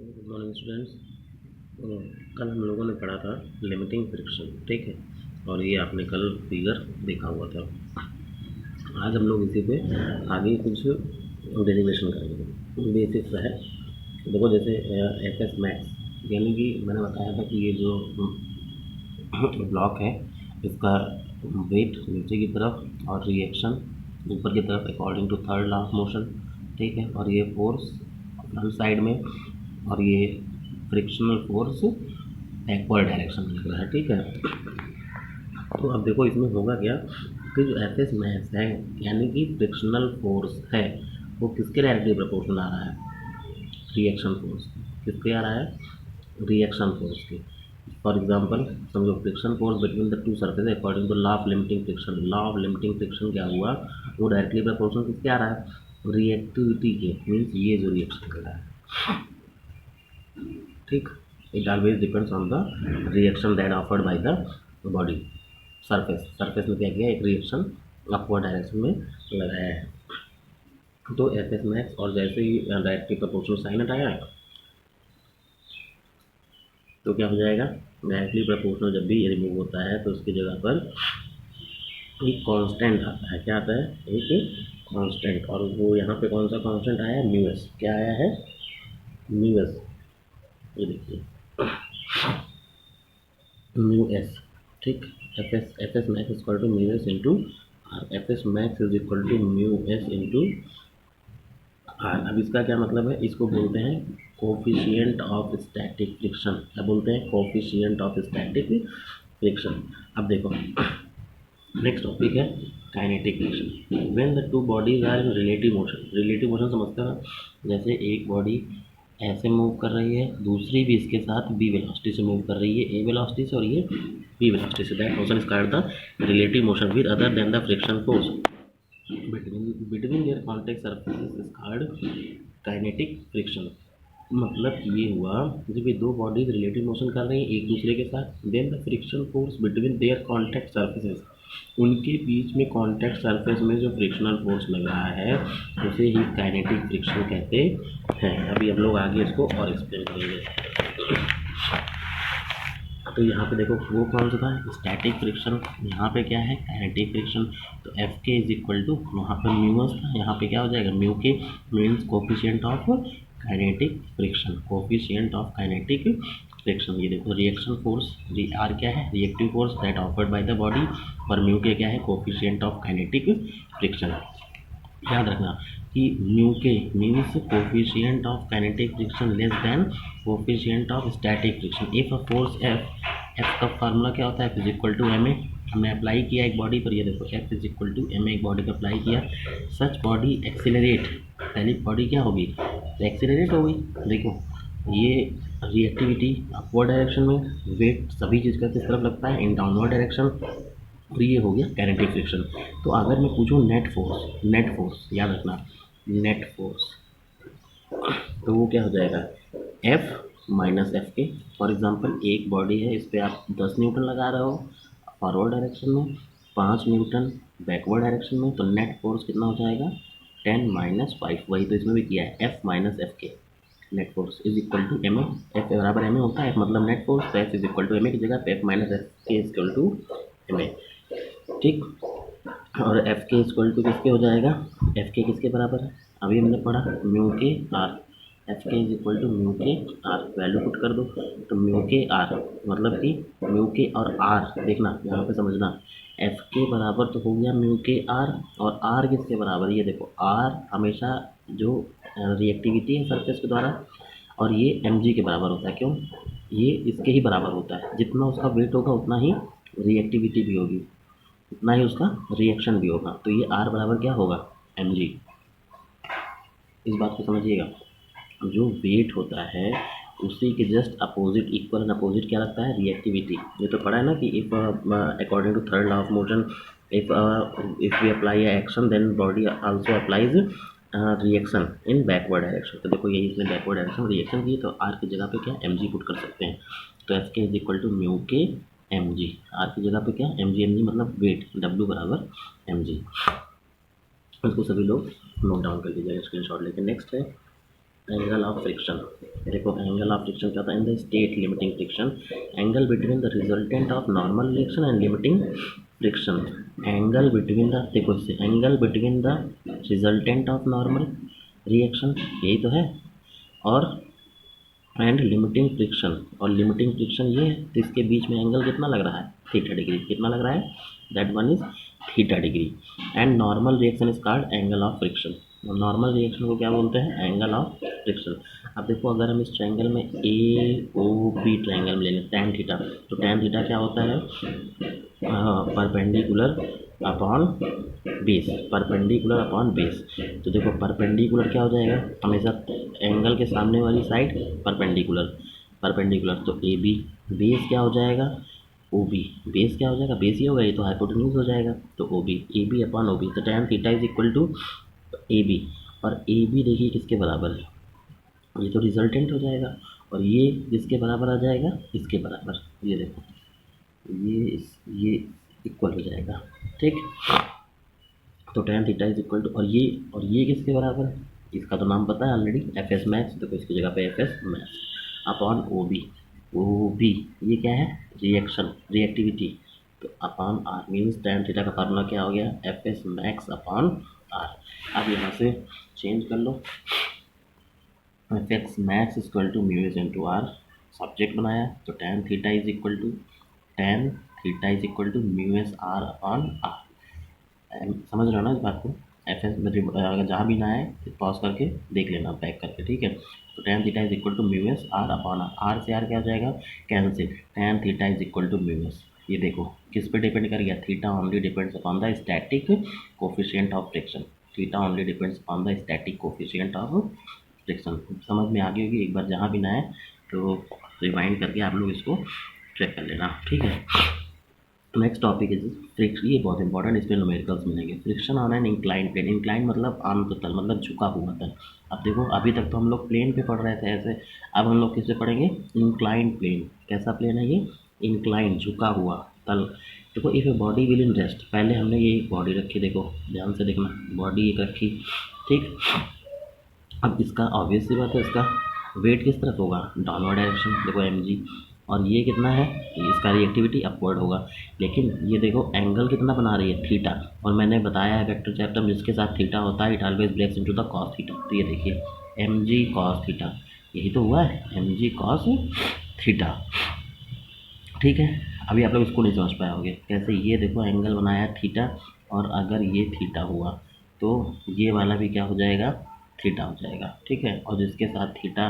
Good morning students. कल हम लोगों ने पढ़ा था लिमिटिंग फ्रिक्शन, ठीक है, और ये आपने कल फिगर देखा हुआ था। आज हम लोग इसी पे आगे कुछ डेरिवेशन करेंगे। बेसिक्स है, देखो जैसे एफ एस मैक्स, यानी कि मैंने बताया था कि ये जो ब्लॉक है इसका वेट नीचे की तरफ और रिएक्शन ऊपर की तरफ according to third law of motion, ठीक है, और ये फोर्स फ्रंट साइड में और ये फ्रिक्शनल फोर्स बैकवर्ड डायरेक्शन में लग रहा है, ठीक है। तो अब देखो इसमें होगा क्या कि जो एफ एस मैक्स है यानी कि फ्रिक्शनल फोर्स है वो किसके डायरेक्टली प्रोपोर्शनल आ रहा है? Reaction force. किसके आ रहा है? रिएक्शन फोर्स के। फॉर एग्जांपल समझो friction force between the two surface according to law of limiting friction. Law of limiting friction क्या हुआ, वो डायरेक्टली प्रोपोर्शनल किसके आ रहा है? रिएक्टिविटी के, मीन्स ये जो रिएक्शन कर रहा है, ठीक। It always depends on the reaction that offered by the body. Surface में क्या किया, एक रिएक्शन अपवर्ड डायरेक्शन में लगाया है। तो एफ एस मैक्स और जैसे ही डायरेक्टली प्रोपोर्शनल साइन हटाया तो क्या हो जाएगा, डायरेक्टली प्रोपोर्शनल जब भी रिमूव होता है तो उसकी जगह पर एक कांस्टेंट आता है। क्या आता है? एक कांस्टेंट। और वो यहाँ पे कौन सा कांस्टेंट आया है? Mu S. क्या आया है? Mu S. ये देखिए म्यू एस, ठीक। F S max is equal to mu S into R. F S max is equal to mu S into R. अब इसका क्या मतलब है? इसको बोलते हैं कोफिशिएंट ऑफ स्टैटिक फ्रिक्शन। क्या बोलते हैं? Coefficient of static friction. अब देखो नेक्स्ट टॉपिक है kinetic friction. When the two bodies are in relative motion. Relative motion समझते हो? जैसे एक बॉडी ऐसे मूव कर रही है, दूसरी भी इसके साथ बी वेलोसिटी से मूव कर रही है, ए वेलोसिटी से और ये बी वेलोसिटी से। That motion is called the relative motion with other than the friction force between their contact surfaces is called kinetic friction. मतलब ये हुआ जब ये दो बॉडीज रिलेटिव मोशन कर रही हैं एक दूसरे के साथ, then the friction force between their contact surfaces, उनके बीच में कॉन्टैक्ट सरफेस में जो फ्रिक्शनल फोर्स लग रहा है उसे ही काइनेटिक फ्रिक्शन कहते हैं। अभी हम लोग आगे इसको और एक्सप्लेन करेंगे। तो यहाँ पे देखो वो कौन सा था? Static friction. यहाँ पे क्या है? Kinetic friction. तो F K is equal to, वहाँ पर म्यूअस था, यहाँ पे क्या हो जाएगा? Mu K means coefficient of kinetic friction. Coefficient of kinetic friction. ये देखो रिएक्शन फोर्स आर क्या है? Reactive force that offered by the body, और म्यू के क्या है? Coefficient of kinetic friction. याद रखना कि mu K means coefficient of kinetic friction less than coefficient of static friction. If a force F का formula क्या होता है? F is equal to M A. हमने अप्लाई किया एक बॉडी पर, ये देखो F is equal to M A, एक बॉडी पर अप्लाई किया। सच बॉडी एक्सिलरेट, पहली बॉडी क्या होगी? तो एक्सिलरेट हो गई। देखो ये रिएक्टिविटी अपवर्ड डायरेक्शन में, वेट सभी चीज़ का किस तरफ लगता है? In downward direction. और ये हो गया काइनेटिक फ्रिक्शन। तो अगर मैं पूछूँ नेट फोर्स याद रखना, नेट फोर्स तो वो क्या हो जाएगा? एफ माइनस एफ के। फॉर एग्जांपल एक बॉडी है, इस पर आप 10 न्यूटन लगा रहे हो फॉरवर्ड डायरेक्शन में, 5 न्यूटन बैकवर्ड डायरेक्शन में, तो नेट फोर्स कितना हो जाएगा? 10 माइनस 5। वही तो इसमें भी किया है, F minus F K. Net force is equal to M A. F बराबर एम ए होता है, एफ मतलब नेट फोर्स, तो F is equal to M A की जगह F minus F K is equal to M A, ठीक। और F के इक्वल टू किसके हो जाएगा? एफ के किसके बराबर है? अभी हमने पढ़ा म्यू के are. F K is equal to mu के आर, वैल्यू पुट कर दो तो म्यू के आर मतलब कि म्यू के और आर, देखना यहाँ पे समझना, एफ के बराबर तो हो गया म्यू के आर, और आर किसके बराबर? ये देखो आर हमेशा जो रिएक्टिविटी है सरफेस के द्वारा, और ये एम जी के बराबर होता है। क्यों? ये इसके ही बराबर होता है, जितना उसका वेट होगा उतना ही रिएक्टिविटी भी होगी, उतना ही उसका रिएक्शन भी होगा। तो ये आर बराबर क्या होगा? M G. इस बात को समझिएगा, जो वेट होता है उसी के just opposite, equal and opposite क्या लगता है? रिएक्टिविटी। ये तो पढ़ा है ना कि if according to third law of motion, if we apply action then body also applies reaction in backward direction. तो देखो यही इसने बैकवर्ड डायरेक्शन रिएक्शन की, तो आर की जगह पे क्या एम जी पुट कर सकते हैं। तो F K is equal to mu K M ji. Are की जगह पे क्या एम जी मतलब वेट, डब्ल्यू बराबर एम जी। इसको सभी लोग नोट डाउन कर लीजिएगा स्क्रीन शॉट लेके। नेक्स्ट है एंगल ऑफ फ्रिक्शन। देखो एंगल ऑफ फ्रिक्शन क्या होता है, in the state limiting friction angle between the resultant of normal reaction and limiting friction. Angle between the, देखो इससे angle between the resultant of normal reaction, यही तो है, और एंड लिमिटिंग फ्रिक्शन, और लिमिटिंग फ्रिक्शन ये है, तो इसके बीच में एंगल कितना लग रहा है, थीटा डिग्री। कितना लग रहा है, that one is theta degree. And normal reaction is called angle of friction. Normal reaction को क्या बोलते हैं, एंगल ऑफ फ्रिक्शन। अब देखो अगर हम इस ट्रायंगल में ए ओ बी ट्रायंगल में ले लें टैन थीटा, तो टैन थीटा क्या होता है, perpendicular upon base, perpendicular upon base. तो देखो परपेंडिकुलर क्या हो जाएगा, हमेशा एंगल के सामने वाली साइड परपेंडिकुलर, परपेंडिकुलर तो ए बी, बेस क्या हो जाएगा, ओ बी, बेस क्या हो जाएगा, बेस ही होगा, ये तो हाइपोटेन्यूज हो जाएगा, तो O B, A B upon O B, तो tan theta is equal to A B. और ए बी देखिए किसके बराबर है, ये तो रिजल्टेंट हो जाएगा, और ये किसके बराबर आ जाएगा, इसके बराबर, ये देखो ये इक्वल हो जाएगा, ठीक। तो tan theta is equal to, और ये किसके बराबर है, इसका तो नाम पता है ऑलरेडी, एफ एस मैक्स, देखो इसकी जगह पे F S max upon O B. O B ये क्या है, रिएक्शन, रिएक्टिविटी, तो upon R means tan theta का फार्मूला क्या हो गया, F S max upon R. अब यहाँ से चेंज कर लो, F X max equal to mu is into R, subject बनाया, तो tan theta is equal to, tan theta is equal to mu S R upon R. समझ रहे हो ना इस बात को, एफ एस अगर जहाँ भी ना आए तो पॉज करके देख लेना बैक करके, ठीक है। तो tan theta is equal to mu S R upon R, R से आर क्या हो जाएगा, cancel, tan theta is equal to mu S. ये देखो किस पे डिपेंड कर गया, theta only depends upon the static coefficient of friction, theta only depends upon the static coefficient of friction. समझ में आ गई होगी, एक बार जहाँ भी ना आए तो रिवाइंड करके आप लोग इसको चेक कर लेना, ठीक है। नेक्स्ट टॉपिक इज फ्रिक्शन, ये बहुत इंपॉर्टेंट, इसमें न्यूमेरिकल्स मिलेंगे। Friction on an incline plane, incline मतलब आंततल, मतलब झुका हुआ तल। अब देखो अभी तक तो हम लोग प्लेन पे पढ़ रहे थे ऐसे, अब हम लोग किससे पढ़ेंगे, इंक्लाइन प्लेन। कैसा प्लेन है ये, इंक्लाइन, झुका हुआ तल। देखो if a body will in rest, पहले हमने ये बॉडी रखी, देखो ध्यान से देखना, बॉडी एक रखी, ठीक। अब इसका ऑब्वियस सी बात है, इसका वेट किस तरफ होगा, डाउनवर्ड डायरेक्शन, देखो एम जी, और ये कितना है, इसका रिएक्टिविटी अपवर्ड होगा। लेकिन ये देखो एंगल कितना बना रही है, थीटा, और मैंने बताया है वेक्टर चैप्टर में जिसके साथ थीटा होता है it always breaks into the cos theta. तो ये देखिए एम जी कॉस थीटा, यही तो हुआ है, एम जी कॉस थीटा, ठीक है। अभी आप लोग इसको नहीं समझ पाए होंगे कैसे, ये देखो एंगल बनाया थीटा, और अगर ये थीटा हुआ तो ये वाला भी क्या हो जाएगा, थीटा हो जाएगा, ठीक है। और जिसके साथ थीटा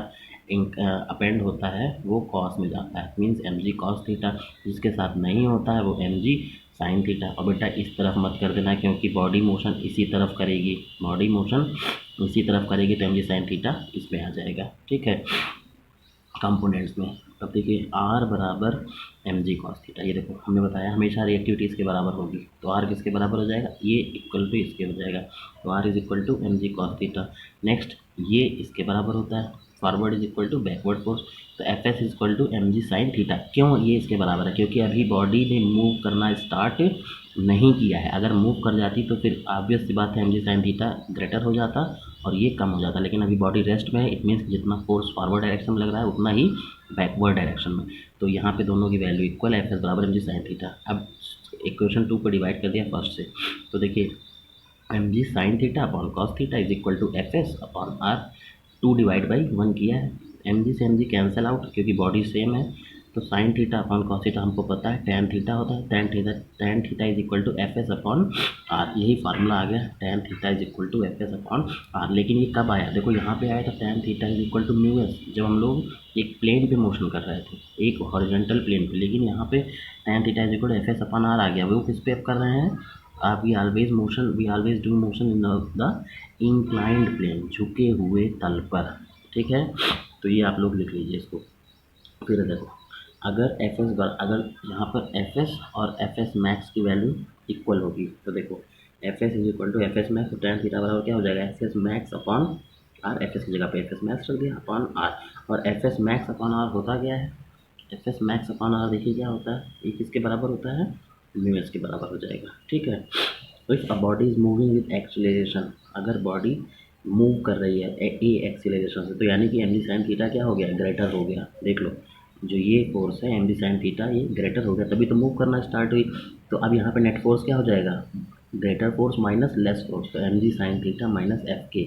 अपेंड होता है वो कॉस में जाता है, means M G cos theta. जिसके साथ नहीं होता है वो एम जी साइन थीटा। और बेटा इस तरफ मत कर देना क्योंकि बॉडी मोशन इसी तरफ करेगी, बॉडी मोशन इसी तरफ करेगी, तो एम जी साइन थीटा इसमें आ जाएगा, ठीक है, कंपोनेंट्स में। तब देखिए आर बराबर एम जी कॉस थीटा, ये देखो हमने बताया हमेशा रिएक्टिविटी इसके बराबर होगी, तो आर किसके बराबर हो जाएगा, ये इक्वल टू इसके हो जाएगा, तो R is equal to M G cos theta. Next ये इसके बराबर होता है, forward is equal to backward force, तो F S is equal to M G sine theta. क्यों ये इसके बराबर है, क्योंकि अभी बॉडी ने मूव करना स्टार्ट नहीं किया है, अगर मूव कर जाती तो फिर ऑब्वियस सी बात है M G sine theta greater हो जाता और ये कम हो जाता, लेकिन अभी बॉडी रेस्ट में है, इट मीन्स जितना फोर्स फॉरवर्ड डायरेक्शन में लग रहा है उतना ही बैकवर्ड डायरेक्शन में, तो यहाँ पे दोनों की वैल्यू इक्वल है, एफ एस बराबर एम जी साइन थीटा। अब इक्वेशन 2 को डिवाइड कर दिया फर्स्ट से, तो देखिए M G sine theta upon cos theta is equal to F S upon R, 2 divide by 1 किया है, एम जी से एम जी कैंसिल आउट क्योंकि बॉडी सेम है, तो sine theta upon cos theta हमको पता है टैन थीटा होता है, tan theta is equal to F S upon R, यही फार्मूला आ गया, tan theta is equal to F S upon R. लेकिन ये कब आया, देखो यहाँ पे आया था tan theta is equal to mu S, जब हम लोग एक प्लेन पे मोशन कर रहे थे, एक हॉरिजॉन्टल प्लेन पे, लेकिन यहाँ पे tan theta is equal to F S upon R आ गया, वो किस पे अब कर रहे हैं, we always do motion in the inclined plane, झुके हुए तल पर, ठीक है। तो ये आप लोग लिख लीजिए इसको। फिर देखो अगर एफ एस अगर यहाँ पर एफ एस और एफ एस मैक्स की वैल्यू इक्वल होगी, तो देखो F S is equal to F S max, तो टैन थीटा बराबर क्या हो जाएगा, F S max upon R, F S की जगह पे एफ एस मैक्स रख दिया अपॉन आर, और F S max upon R होता क्या है, F S max upon R देखिए क्या होता है, ये किसके बराबर होता है, म्यू एस के बराबर हो जाएगा, ठीक है। If a body is moving with acceleration, अगर बॉडी मूव कर रही है ए एक्सीलरेशन से, तो यानी कि एम जी साइन थीटा क्या हो गया, ग्रेटर हो गया। देख लो जो ये फोर्स है एम जी साइन थीटा ये ग्रेटर हो गया, तभी तो मूव करना स्टार्ट हुई। तो अब यहाँ पे नेट फोर्स क्या हो जाएगा, greater force minus less force, तो M G sine theta minus F K.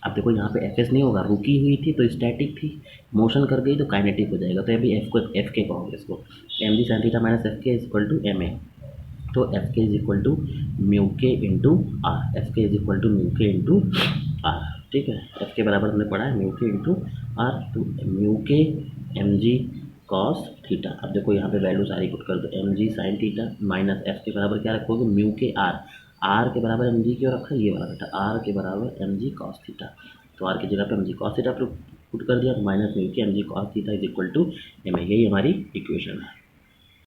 अब देखो यहाँ पे एफ एस नहीं होगा, रुकी हुई थी तो स्टैटिक थी, मोशन कर गई तो काइनेटिक हो जाएगा। तो अभी एफ के कहोगे इसको, M G sine theta minus F K is equal to M A. तो F K is equal to mu K into R, F K is equal to mu K into R. ठीक है, F K बराबर हमने पढ़ा है mu K into R, तो mu K M G cos theta. अब देखो यहाँ पे वैल्यू सारी पुट कर दो, M G sine theta minus F K बराबर क्या रखोगे, म्यू के आर। आर के बराबर एम जी क्यों रखा, ये वाला बेटा, आर के बराबर एम जी कॉस थीटा। तो आर की जगह पे M G cos theta put कर दिया, तो minus mu K M G cos theta is equal to M A, यही हमारी इक्वेशन है।